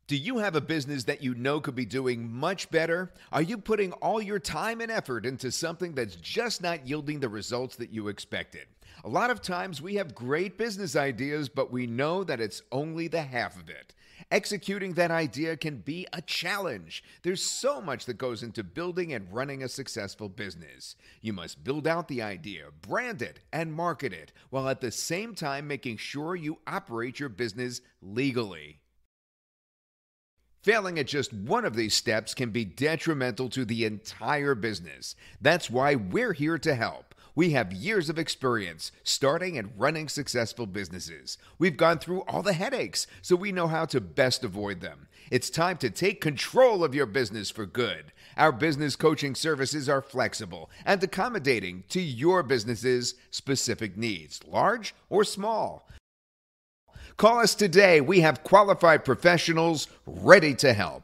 Do you have a business that you know could be doing much better? Are you putting all your time and effort into something that's just not yielding the results that you expected? A lot of times we have great business ideas, but we know that it's only the half of it. Executing that idea can be a challenge. There's so much that goes into building and running a successful business. You must build out the idea, brand it, and market it, while at the same time making sure you operate your business legally. Failing at just one of these steps can be detrimental to the entire business. That's why we're here to help. We have years of experience starting and running successful businesses. We've gone through all the headaches, so we know how to best avoid them. It's time to take control of your business for good. Our business coaching services are flexible and accommodating to your business's specific needs, large or small. Call us today. We have qualified professionals ready to help.